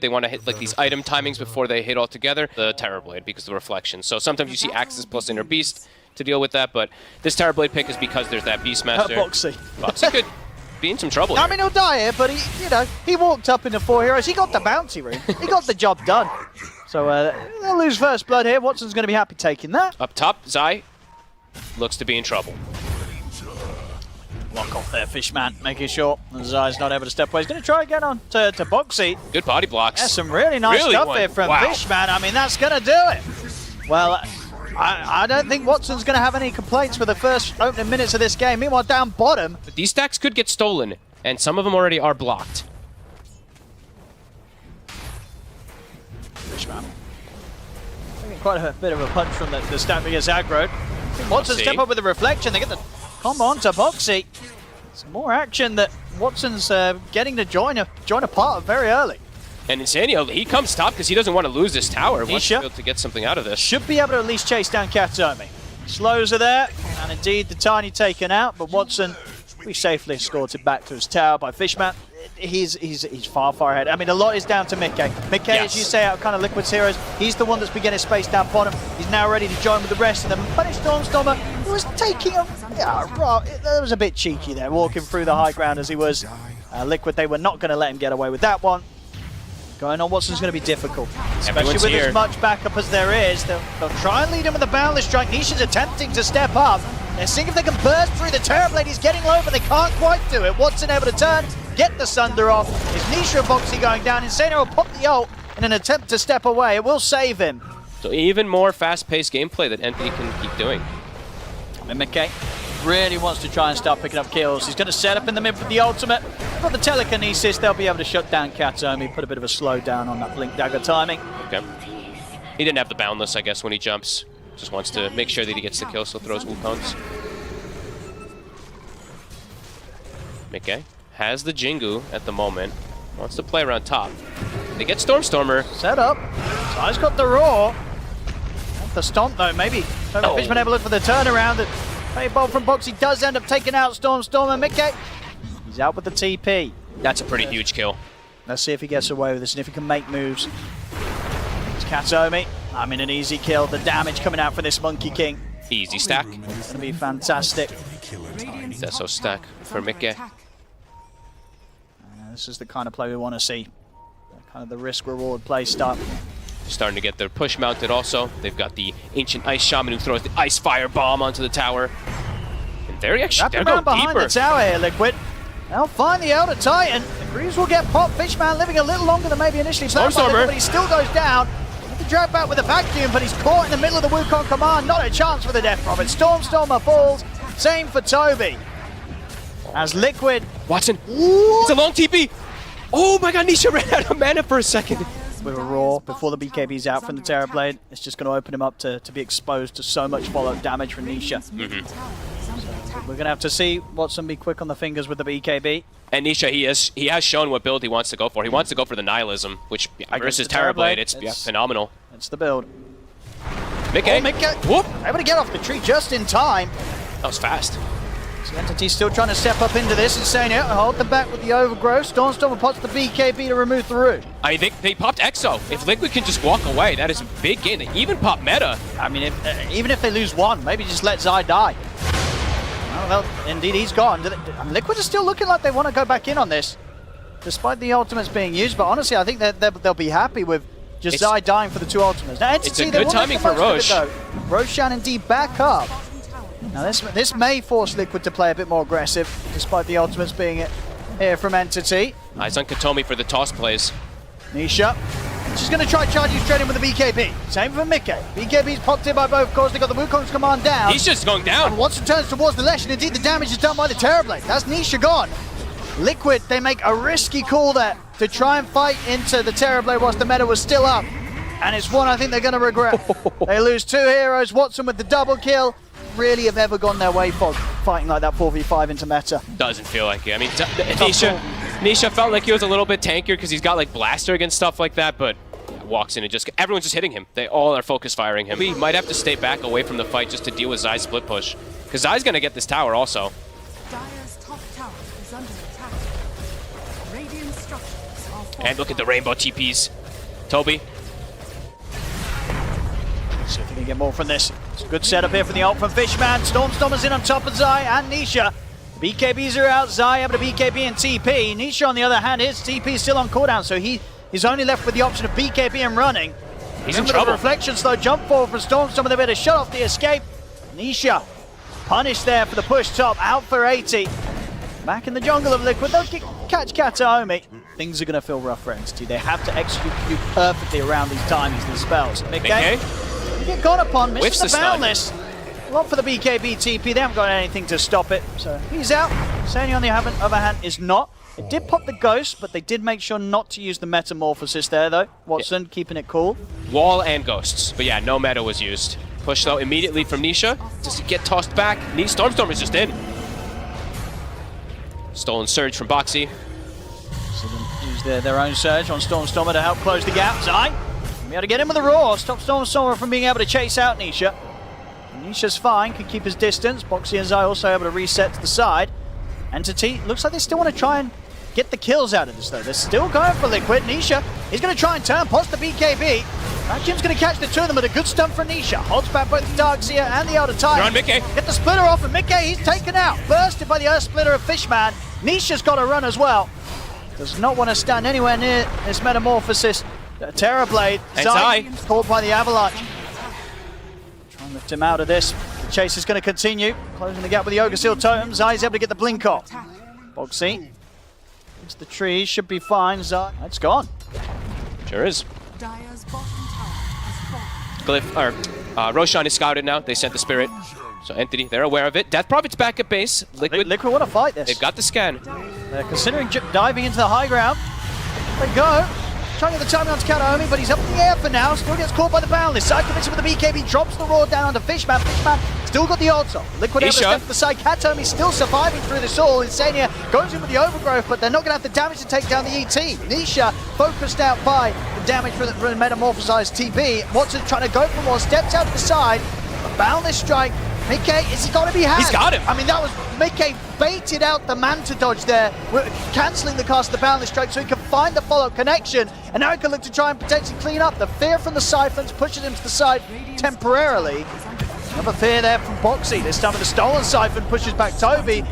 They want to hit like these item timings before they hit all together. The Terrorblade because of the reflection. So sometimes you see Axis plus Inner Beast to deal with that, but this Terrorblade pick is because there's that Beastmaster. Boxy. Boxy could be in some trouble I here. mean, he'll die here, but he walked up into 4 heroes. He got the bounty ring. He got the job done. So they'll lose first blood here. Watson's going to be happy taking that. Up top, Zai looks to be in trouble. Lock off there, Fishman, making sure Zai's not able to step away. He's going to try again on to Boxy. Good body blocks. Yeah, some really nice stuff here from Fishman. I mean, that's going to do it. Well, I don't think Watson's going to have any complaints for the first opening minutes of this game. Meanwhile, down bottom. But these stacks could get stolen, and some of them already are blocked. Fishman. Taking quite a bit of a punch from the stack against aggro. Watson step up with the reflection. They get the combo onto Boxy. Some more action that Watson's getting to join a part of very early. And Insanio, he comes top because he doesn't want to lose this tower. Wants to be able to get something out of this. Should be able to at least chase down Katomi. Slows are there, and indeed the Tiny taken out, but Watson we safely escorted back to his tower by Fishman. He's far ahead. I mean, a lot is down to Mickey. Mickey, as you say, out of kind of Liquid's heroes, he's the one that's been getting space down bottom. He's now ready to join with the rest of them. Punish Stormstormer, who was taking a... that was a bit cheeky there, walking through the high ground as he was. Liquid, they were not going to let him get away with that one. Going on Watson's going to be difficult, especially with as much backup as there is. They'll try and lead him with the Boundless Strike. Nisha's attempting to step up. They're seeing if they can burst through the Terrorblade. He's getting low, but they can't quite do it. Watson able to turn, get the Sunder off. Is Nisha and Boxy going down? Insano will pop the ult in an attempt to step away. It will save him. So even more fast-paced gameplay that NP can keep doing. Mickey really wants to try and start picking up kills. He's going to set up in the mid with the ultimate. Got the telekinesis, they'll be able to shut down Katomi, put a bit of a slowdown on that blink dagger timing. Okay. He didn't have the boundless, I guess, when he jumps. Just wants to make sure that he gets the kill, so throws Wukongs. Mickey has the Jingu at the moment. Wants to play around top. They get Stormstormer. Set up. Zai's got the roar. The stomp though, maybe. Fishman able to look for the turnaround. A bolt from Boxy does end up taking out Stormstormer. Mickey, he's out with the TP. That's a pretty huge kill. Let's see if he gets away with this and if he can make moves. It's Katomi. I mean, an easy kill. The damage coming out for this Monkey King. Easy stack. It's going to be fantastic. That's so stack for Mickey. This is the kind of play we want to see. Kind of the risk-reward play style. Starting to get their push mounted also. They've got the Ancient Ice Shaman who throws the Ice Fire Bomb onto the tower. And they're going behind deeper. the tower here, Liquid. They'll find the Elder Titan. The Greaves will get popped. Fishman living a little longer than maybe initially planned, but he still goes down. He drag back with a vacuum, but he's caught in the middle of the Wukong command. Not a chance for the Death Prophet. Stormstormer falls. Same for Toby. As Liquid... Watson. Ooh. It's a long TP. Oh my god, Nisha ran out of mana for a second. With a roar before the BKB's out from the Terrorblade. It's just going to open him up to be exposed to so much follow-up damage from Nisha. So we're going to have to see Watson be quick on the fingers with the BKB. And Nisha, he has shown what build he wants to go for. He wants to go for the Nihilism, which versus Terrorblade, it's phenomenal. It's the build. Mickey. Oh, Mickey. Whoop. Able to get off the tree just in time. That was fast. The Entity's still trying to step up into this. Insane hold them back with the overgrowth. Stormstormer pops the BKB to remove the root. I think they popped Exo. If Liquid can just walk away, that is a big gain. They even pop meta. I mean, even if they lose one, maybe just let Zai die. Well, indeed, he's gone. Liquid is still looking like they want to go back in on this, despite the ultimates being used. But honestly, I think that they'll be happy with just Zai dying for the two ultimates. Now, Entity, it's a good timing for Roche. Roshan indeed back up. Now this may force Liquid to play a bit more aggressive, despite the ultimates being here from Entity. Eyes on Katomi for the toss plays. Nisha, she's going to try charging straight in with the BKB. Same for Mickey. BKB's popped in by both, of course. They got the Wukong's command down. He's just going down. And Watson turns towards the Lesh, and indeed the damage is done by the Terrorblade. That's Nisha gone. Liquid, they make a risky call there to try and fight into the Terrorblade whilst the meta was still up. And it's one I think they're going to regret. They lose two heroes. Watson with the double kill. Really have ever gone their way for fighting like that 4v5 into meta. Doesn't feel like it. I mean, Nisha felt like he was a little bit tankier because he's got like blaster against stuff like that, but walks in and just everyone's just hitting him. They all are focus firing him. We might have to stay back away from the fight just to deal with Zai's split push, because Zai's gonna get this tower also. Dire's top tower is under attack. Radiant structures are And look at the rainbow TPs. Toby. See if we can get more from this. It's a good setup here for the ult from Fishman. Stormstormer's in on top of Zai and Nisha. BKBs are out. Zai able to BKB and TP. Nisha, on the other hand, his TP is still on cooldown, so he's only left with the option of BKB and running. He's in trouble. Reflection slow jump forward from Stormstormer. They better shut off the escape. Nisha punished there for the push top. Out for 80. Back in the jungle of Liquid. They'll catch Kataomi. Things are going to feel rough for Entity. They have to execute perfectly around these timings, these spells. Mickey get gone upon, misses the boundless. Not for the BKB TP, they haven't got anything to stop it. So he's out. Sani on the other hand is not. It did pop the ghost, but they did make sure not to use the metamorphosis there though. Watson keeping it cool. Wall and ghosts, but yeah, no meta was used. Push though immediately from Nisha. Does he get tossed back? Stormstormer's just in. Stolen surge from Boxy. So they use their own surge on Stormstormer to help close the gap. Zai, we able to get him with a roar. Stop Stormstormer from being able to chase out Nisha. Nisha's fine, can keep his distance. Boxy and Zai also able to reset to the side. Entity, looks like they still want to try and get the kills out of this though. They're still going for Liquid. Nisha, he's going to try and turn past the BKB. Vacuum's going to catch the two of them with a good stun for Nisha. Holds back both the Darkseer and the Elder Titan. You're on Mickey. Get the splitter off, and Mickey, he's taken out. Bursted by the Earth Splitter of Fishman. Nisha's got to run as well. Does not want to stand anywhere near this metamorphosis. Terror Blade. Zai caught by the Avalanche. Try and lift him out of this. The chase is going to continue. Closing the gap with the Ogre Seal Totem. Zai's able to get the blink off. Boxy. It's the tree. Should be fine. Zai. It's gone. Sure is. Glyph, or Roshan is scouted now. They sent the spirit. So Entity, they're aware of it. Death Prophet's back at base. Liquid want to fight this. They've got the scan. They're considering diving into the high ground. They go. Trying to get the timing onto Kataomi, but he's up in the air for now. Still gets caught by the boundless. Side commits with the BKB, drops the roar down onto Fishman. Fishman still got the ult off. Liquid able to step to the side. Kataomi still surviving through this all. Insania goes in with the overgrowth, but they're not going to have the damage to take down the ET. Nisha focused out by the damage from the metamorphosized TB. Watson trying to go for more, steps out to the side. A boundless strike. Mickey, is he going to be had? He's got him. I mean, that was Mickey baited out the Manta dodge there, cancelling the cast of the boundless strike so he can find the follow-up connection. And now he can look to try and potentially clean up. The fear from the Siphons pushes him to the side temporarily. Another fear there from Boxy. This time with the stolen Siphon pushes back Toby.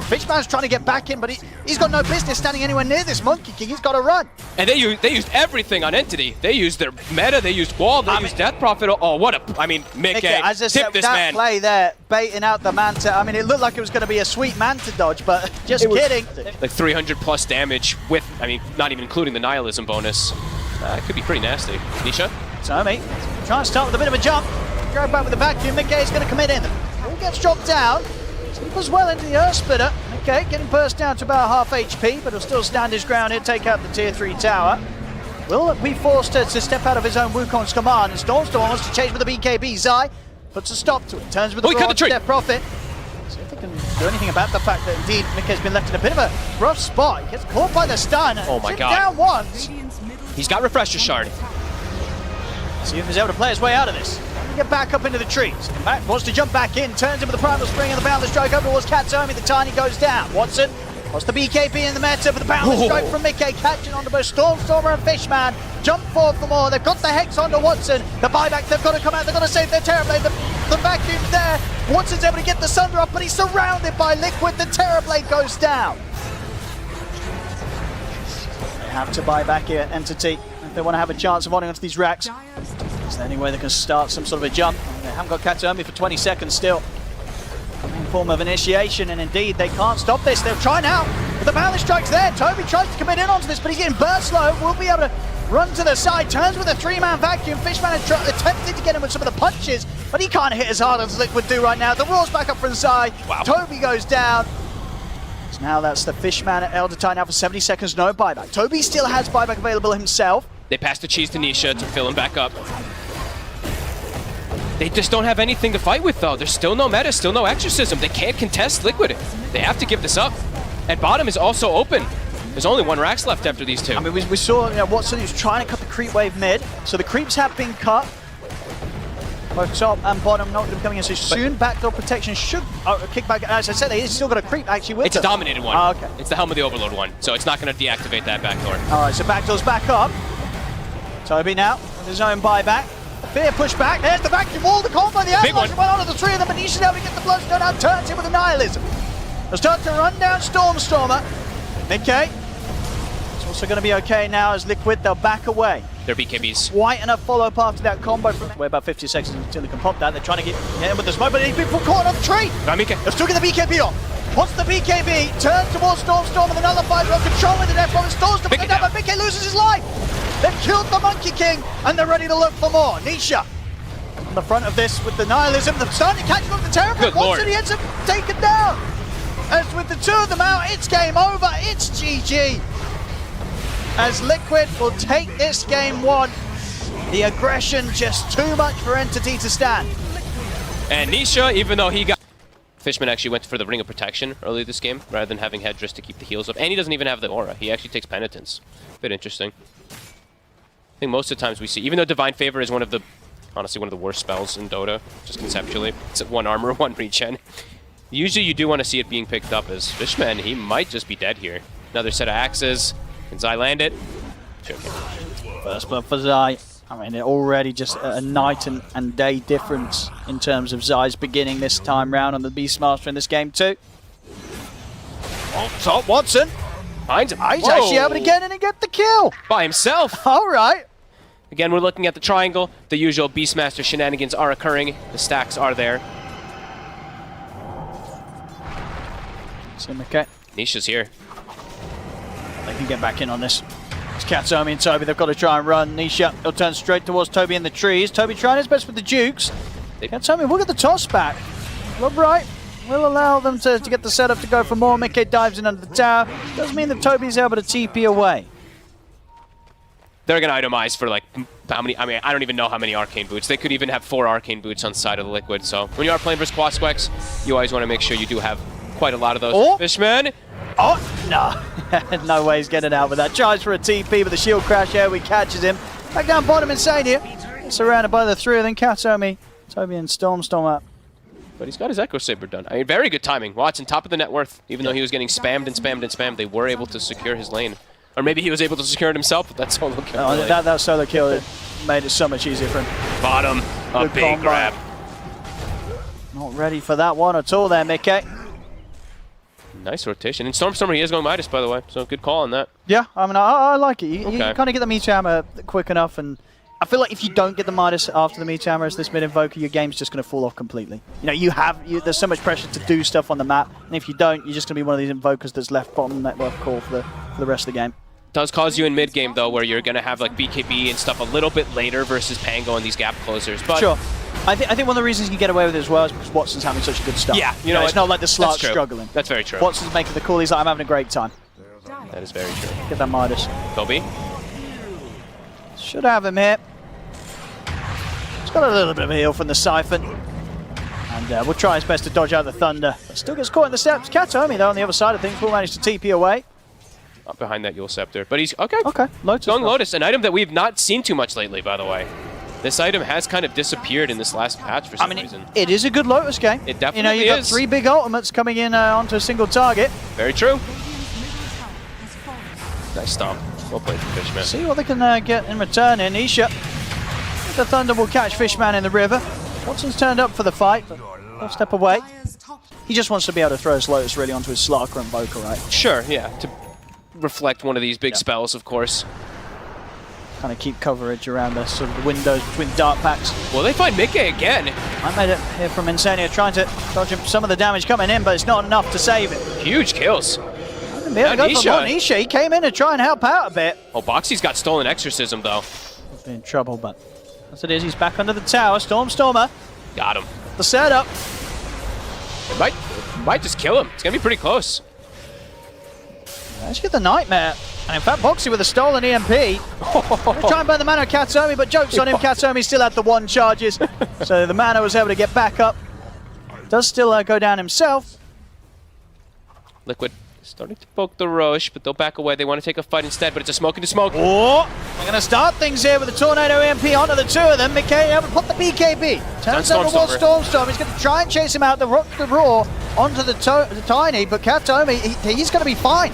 Fishman's trying to get back in, but he's got no business standing anywhere near this Monkey King. He's got to run. And they used everything on Entity. They used their meta, they used wall, they used Death Prophet. Oh, what a... I mean, Mickey, as I said, this that man. Play there, baiting out the Manta. I mean, it looked like it was going to be a sweet Manta dodge, but just kidding. Like 300 plus damage with, I mean, not even including the Nihilism bonus. It could be pretty nasty. Nisha? Tommy, trying to start with a bit of a jump. Go back with the vacuum. Mickey is going to commit in. All gets dropped down. Sleepers well into the Earth Splitter. Okay, getting burst down to about half HP, but he'll still stand his ground here, take out the tier 3 tower. Will be forced to step out of his own Wukong's command, and Stormstorm wants to chase with the BKB. Zai puts a stop to it, turns with the Raw Death Prophet. See if they can do anything about the fact that indeed Mickey's been left in a bit of a rough spot. He gets caught by the stun. Oh my god. Down once. He's got Refresher Shard. See if he's able to play his way out of this. Get back up into the trees. Matt wants to jump back in, turns in with the Primal Spring and the Boundless Strike over towards Kataomi. The Tiny goes down. Watson wants the BKB in the meta, but the Boundless Strike from Mickey catching onto both Stormstormer and Fishman. Jump forward for more. They've got the Hex onto Watson. The buyback, they've got to come out. They've got to save their Terrorblade. The vacuum's there. Watson's able to get the Sunder up, but he's surrounded by Liquid. The Terrorblade goes down. They have to buy back here, Entity, if they want to have a chance of holding onto these racks. Is there any way they can start some sort of a jump? They haven't got Kataomi for 20 seconds still. In form of initiation, and indeed they can't stop this. They'll try now, but the Boundless Strike's there. Toby tries to commit in onto this, but he's getting burst low. Will be able to run to the side, turns with a 3-man vacuum. Fishman attempted to get him with some of the punches, but he can't hit as hard as Liquid do right now. The roar's back up from Zai. Wow. Toby goes down. So now that's the Fishman at Elder Titan now for 70 seconds, no buyback. Toby still has buyback available himself. They pass the cheese to Nisha to fill him back up. They just don't have anything to fight with, though. There's still no meta, still no exorcism. They can't contest Liquid. They have to give this up. And bottom is also open. There's only one Rax left after these two. I mean, we saw Watson who's trying to cut the creep wave mid. So the creeps have been cut. Both top and bottom not going to be coming in so soon. Backdoor protection should kick back. As I said, he's still got a creep actually with It's a dominated one. Oh, okay. It's the Helm of the Overlord one, so it's not going to deactivate that backdoor. All right, so backdoor's back up. Toby now with his own buyback. Fear push back. There's the vacuum wall. The combo, the avalanche went on to the three of them, and he's able to get the Bloodstone out. Turns him with a nihilism. They'll start to run down Stormstormer. Okay. It's also going to be okay now as Liquid, they'll back away. They're BKBs. Quite enough follow-up after that combo. We're about 50 seconds until they can pop that. They're trying to get him with the smoke, but he's been caught on the tree. They'll still get the BKB on. Once the BKB turns towards Stormstorm and the nullifiers are on control with the death bomb, Stormstorm down, but BK loses his life. They've killed the Monkey King and they're ready to look for more. Nisha on the front of this with the nihilism. They're starting to catch him up the Terrapin. Once he ends up taken down. As with the two of them out, it's game over. It's GG. As Liquid will take this game one. The aggression just too much for Entity to stand. And Nisha, even though he got... Fishman actually went for the Ring of Protection earlier this game, rather than having Headdress to keep the heals up. And he doesn't even have the aura. He actually takes Penitence. Bit interesting. I think most of the times we see, even though Divine Favor is one of the, honestly, one of the worst spells in Dota, just conceptually. It's 1 armor, 1 regen. Usually you do want to see it being picked up as Fishman. He might just be dead here. Another set of axes. Can Zai land it? First blood for Zai. I mean, it already just a night and day difference in terms of Zai's beginning this time round on the Beastmaster in this game too. Oh, top Watson. Finds him. He's actually able to get in and get the kill. By himself. All right. Again, we're looking at the triangle. The usual Beastmaster shenanigans are occurring. The stacks are there. Okay. Nisha's here. They can get back in on this. It's Katsomi and Toby. They've got to try and run. Nisha, he'll turn straight towards Toby in the trees. Toby trying his best with the Dukes. Katsomi will get the toss back. Look right. Will allow them to get the setup to go for more. Mickey dives in under the tower. Does mean that Toby's able to TP away. They're going to itemize for like how many, I mean, I don't even know how many Arcane Boots. They could even have 4 Arcane Boots on the side of the Liquid. So when you are playing versus Quasquex, you always want to make sure you do have quite a lot of those. Oh. Fishman. Oh, no. No way he's getting out with that. Tries for a TP, but the shield crash here. We catches him. Back down bottom inside here. Surrounded by the 3 of them. Katsomi, Toby and Storm up. But he's got his Echo Saber done. I mean, very good timing. Watson, top of the net worth. Even though he was getting spammed and spammed and spammed, they were able to secure his lane. Or maybe he was able to secure it himself, but that solo kill. Oh, that solo kill made it so much easier for him. Bottom, a Good big combo. grab. Not ready for that one at all there, Mickey. Nice rotation. And Stormstormer, he is going Midas, by the way. So good call on that. Yeah, I mean, I like it. You Okay. kind of get the Meteor Hammer quick enough, and I feel like if you don't get the Midas after the Meteor Hammer as this mid-invoker, your game's just going to fall off completely. You know, there's so much pressure to do stuff on the map, and if you don't, you're just going to be one of these invokers that's left bottom network core for the rest of the game. Does cause you in mid-game, though, where you're going to have like BKB and stuff a little bit later versus Pango and these gap closers. But sure. I think one of the reasons you get away with it as well is because Watson's having such a good start. Yeah, you know it's not like the Slark's struggling. That's very true. Watson's making the call. He's like, I'm having a great time. That is very true. Get that Midas. Toby? Should have him here. He's got a little bit of a heal from the Siphon. And we'll try his best to dodge out the Thunder. But still gets caught in the steps. Katsomi, though, on the other side of things, will manage to TP away. Up behind that Yule Scepter. But he's... Okay. Okay. Lotus. Going Lotus, an item that we've not seen too much lately, by the way. This item has kind of disappeared in this last patch for some reason. It is a good Lotus game. It definitely you've got 3 big ultimates coming in onto a single target. Very true. Nice stomp. Well played for Fishman. See what they can get in return here. Nisha. The Thunder will catch Fishman in the river. Watson's turned up for the fight, but he'll step away. He just wants to be able to throw his Lotus really onto his Slarker and Invoker, right? Sure, yeah. To reflect one of these big spells, of course. Kind of keep coverage around the sort of the windows between dark packs. Well, they find Mickey again. I made it here from Insania trying to dodge him some of the damage coming in, but it's not enough to save him. Huge kills. Nisha, he came in to try and help out a bit. Oh, Boxy's got stolen exorcism, though. He'll be in trouble, but as it is, he's back under the tower. Stormstormer. Got him. The setup. It might just kill him. It's going to be pretty close. Let's get the Nightmare. And in fact, Boxy with a stolen EMP. Try and burn the mana of Katsomi, but joke's on him. Katsomi still had the 1 charges. So the mana was able to get back up. Does still go down himself. Liquid Starting to poke the Roche, but they'll back away. They want to take a fight instead, but it's a smoke into smoke. Oh, they're going to start things here with the Tornado EMP onto the two of them. McKay able to put the BKB. Turns over towards Stormstorm. He's going to try and chase him out the Raw onto the Tiny, but Katomi, he's going to be fine.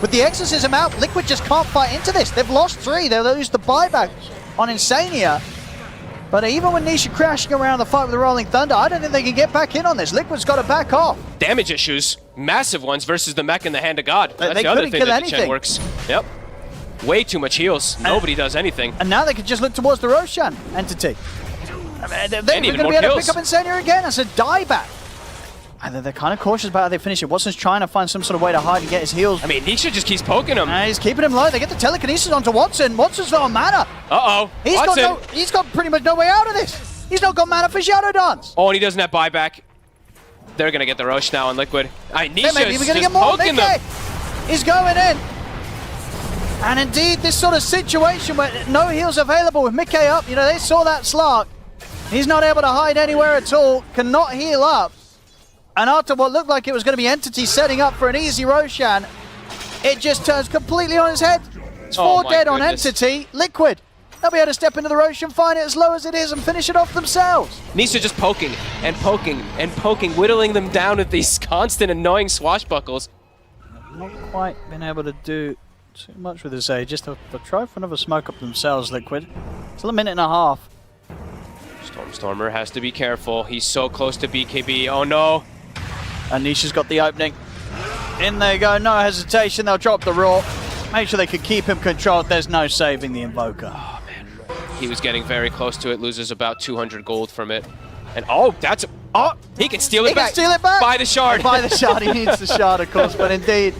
With the Exorcism out, Liquid just can't fight into this. They've lost 3. They'll lose the buyback on Insania. But even with Nisha crashing around the fight with the Rolling Thunder, I don't think they can get back in on this. Liquid's got to back off. Damage issues, massive ones versus the mech in the Hand of God. That's they the other thing that anything. the Chen works. Yep. Way too much heals. Nobody does anything. And now they can just look towards the Roshan entity. I mean, they're going to be able to pick up Insania again as a dieback. And they're kind of cautious about how they finish it. Watson's trying to find some sort of way to hide and get his heals. I mean, Nisha just keeps poking him. He's keeping him low. They get the telekinesis onto Watson. Watson's got mana. Uh-oh. He's got pretty much no way out of this. He's not got mana for Shadow Dance. Oh, and he doesn't have buyback. They're going to get the Roche now on Liquid. Nisha's maybe we're just going to get more. poking them. He's going in. And indeed, this sort of situation where no heals available with Mickey up, you know, they saw that Slark. He's not able to hide anywhere at all, cannot heal up. And after what looked like it was going to be Entity setting up for an easy Roshan, it just turns completely on his head. It's 4 dead on Entity. Liquid. They'll be able to step into the Roshan, find it as low as it is, and finish it off themselves. Nisha just poking and poking and poking, whittling them down with these constant annoying swashbuckles. Not quite been able to do too much with this A. Just they'll try for another smoke up themselves, Liquid. Still a minute and a half. Stormer has to be careful. He's so close to BKB. Oh no. And Nisha's got the opening. In they go, no hesitation. They'll drop the Raw. Make sure they can keep him controlled. There's no saving the Invoker. Oh, man. He was getting very close to it. Loses about 200 gold from it. And oh, that's... Oh, he can steal it back. He can steal it back. Buy the shard. Buy the shard. He needs the shard, of course. But indeed,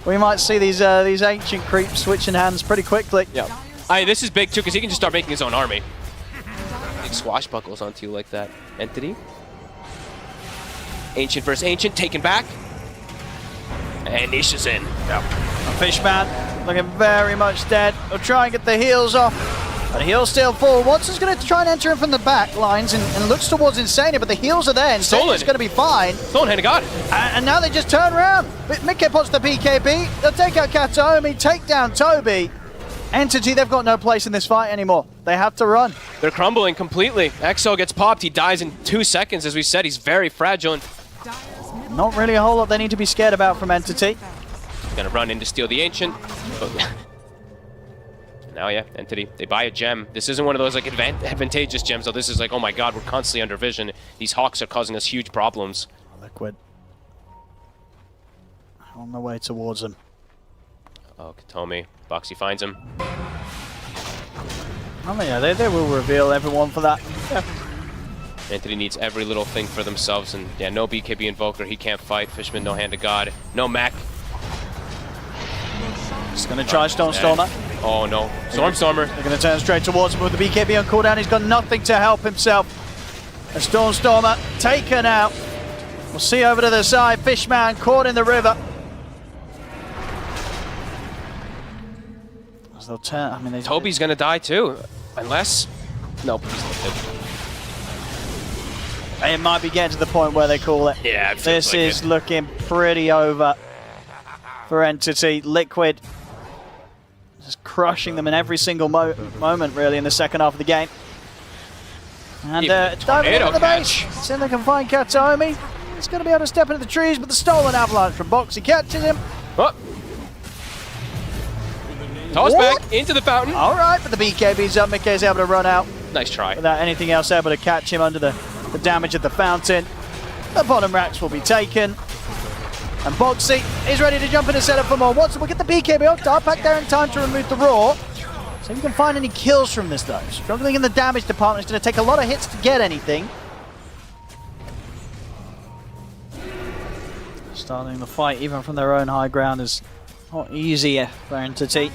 we might see these ancient creeps switching hands pretty quickly. Yeah. This is big, too, because he can just start making his own army. Big swashbuckles onto you like that. Entity. Ancient versus Ancient, taken back. And Nisha's in. Yep. Fishman looking very much dead. They'll try and get the heals off. But he'll still fall. Watson's going to try and enter him from the back lines and looks towards Insania, but the heals are there. Insania's going to be fine. Stolen Hand of God. And now they just turn around. Mickey puts the BKB. They'll take out Katomi, take down Toby. Entity, they've got no place in this fight anymore. They have to run. They're crumbling completely. Exo gets popped. He dies in 2 seconds. As we said, he's very fragile. Not really a whole lot they need to be scared about from Entity. Gonna run in to steal the Ancient. Now, yeah, Entity. They buy a gem. This isn't one of those like advantageous gems, though. This is like, oh my god, we're constantly under vision. These Hawks are causing us huge problems. Liquid. On the way towards him. Oh, Katomi. Boxy finds him. Oh yeah, they will reveal everyone for that. Yeah. Entity needs every little thing for themselves, and yeah, no BKB Invoker, he can't fight. Fishman, no Hand of God, no mech. He's going to try Stormstormer. Oh no, Stormstormer. They're going to turn straight towards him with the BKB on cooldown. He's got nothing to help himself. A Stormstormer taken out. We'll see over to the side. Fishman caught in the river. As they'll turn, I mean, Toby's going to die too, unless... Nope, he's not dead. It might be getting to the point where they call it. Yeah, this is looking pretty over for Entity. Liquid just crushing them in every single moment, really, in the second half of the game. And diving into the base. See if they can find Katomi. He's going to be able to step into the trees, but the stolen avalanche from Boxy catches him. Oh. Toss back into the fountain. All right, but the BKB's up. Mickey's able to run out. Nice try. Without anything else able to catch him under the damage at the fountain. The bottom racks will be taken. And Boxy is ready to jump in and set up for more. Watson will get the BKB off. Dart back there in time to remove the Raw. So if you can find any kills from this, though. Struggling in the damage department. It's going to take a lot of hits to get anything. Starting the fight, even from their own high ground, is not easy for Entity.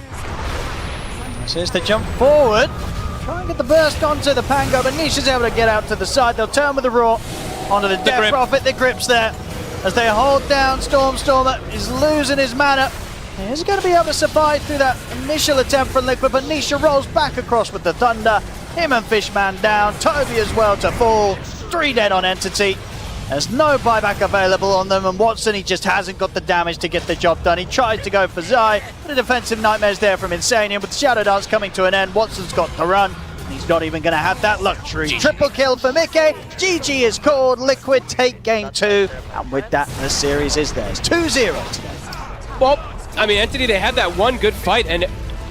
So here's the jump forward. Try and get the burst onto the Pango, but Nisha's able to get out to the side. They'll turn with the Raw onto the Death Prophet. The grip's there as they hold down Stormstormer. He's losing his mana. He's going to be able to survive through that initial attempt from Liquid, but Nisha rolls back across with the Thunder. Him and Fishman down. Toby as well to fall. 3 dead on Entity. There's no buyback available on them, and Watson, he just hasn't got the damage to get the job done. He tries to go for Zai, but a defensive nightmare's there from Insanium. With Shadow Dance coming to an end, Watson's got the run. He's not even going to have that luxury. GG. Triple kill for Mickey. GG is called. Liquid take game 2, and with that, the series is theirs. 2-0 today. Well, I mean, Entity, they had that one good fight, and